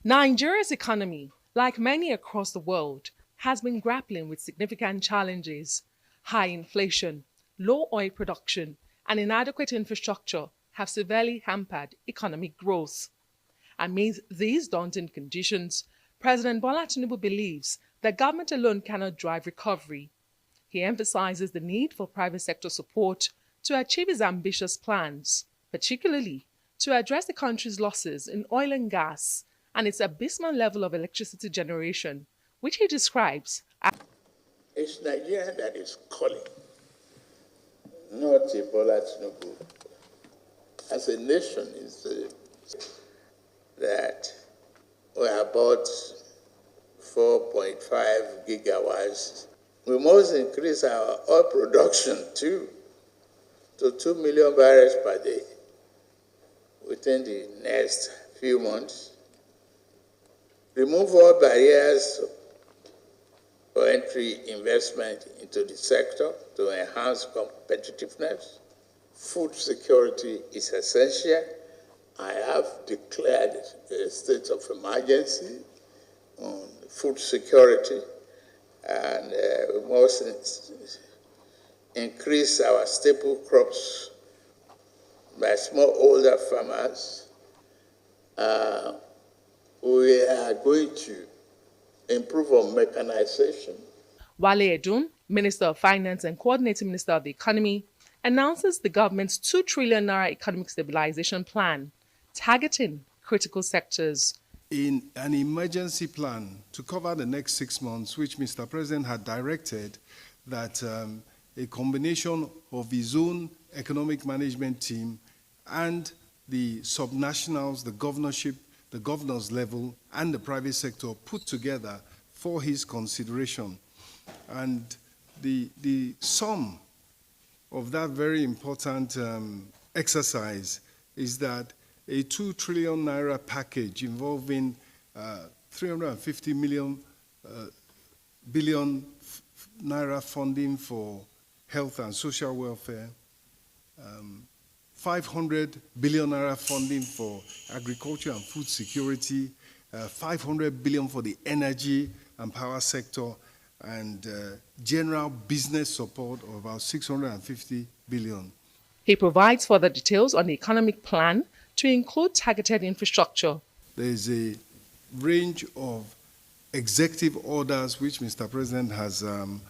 Nigeria's economy, like many across the world, has been grappling with significant challenges. High inflation, low oil production, and inadequate infrastructure have severely hampered economic growth. Amid these daunting conditions, President Bola Tinubu believes that government alone cannot drive recovery. He emphasizes the need for private sector support to achieve his ambitious plans, particularly to address the country's losses in oil and gas and its abysmal level of electricity generation, which he describes as It's Nigeria that is calling, not Ebola Tinubu. As a nation, it's that we are about 4.5 gigawatts. We must increase our oil production too to 2 million barrels per day within the next few months. Remove all barriers for entry investment into the sector to enhance competitiveness. Food security is essential. I have declared a state of emergency on food security, and we must increase our staple crops by smallholder farmers. We are going to improve on mechanization. Wale Edun, Minister of Finance and Coordinating Minister of the Economy, announces the government's 2 trillion naira economic stabilization plan, targeting critical sectors. In an emergency plan to cover the next 6 months, which Mr. President had directed that a combination of his own economic management team and the subnationals, the governorship, the governor's level, and the private sector put together for his consideration. And the sum of that very important exercise is that a 2 trillion naira package involving 350 billion naira funding for health and social welfare, 500 billion naira funding for agriculture and food security, 500 billion for the energy and power sector, and general business support of about 650 billion. He provides further details on the economic plan to include targeted infrastructure. There is a range of executive orders which Mr. President has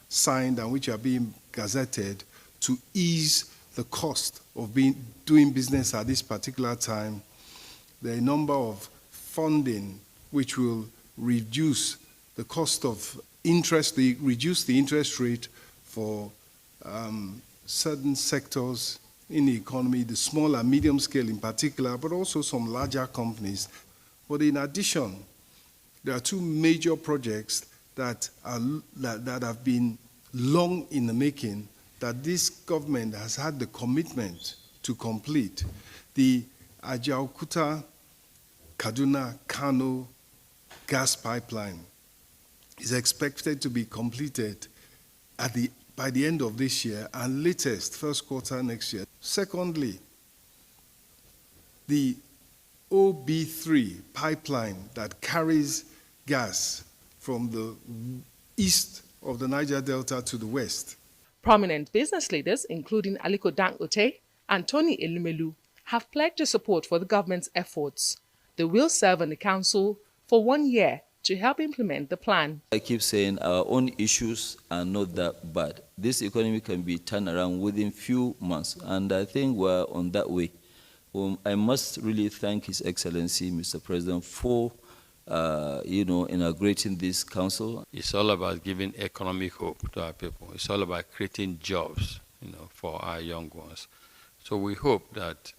signed and which are being gazetted to ease the cost of doing business at this particular time. There are a number of funding which will reduce the cost of interest, reduce the interest rate for certain sectors in the economy, the small and medium scale in particular, but also some larger companies. But in addition, there are 2 major projects that have been long in the making that this government has had the commitment to complete. The Ajaokuta Kaduna Kano gas pipeline is expected to be completed by the end of this year and latest first quarter next year. Secondly, the OB3 pipeline that carries gas from the east of the Niger Delta to the west. Prominent business leaders, including Aliko Dangote and Tony Elumelu, have pledged their support for the government's efforts. They will serve on the council for 1 year to help implement the plan. I keep saying our own issues are not that bad. This economy can be turned around within few months, and I think we're on that way. I must really thank His Excellency, Mr. President, for inaugurating this council. It's all about giving economic hope to our people. It's all about creating jobs, for our young ones. So we hope that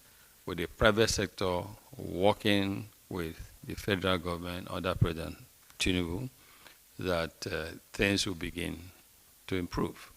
with the private sector working with the federal government under President Tinubu, that things will begin to improve.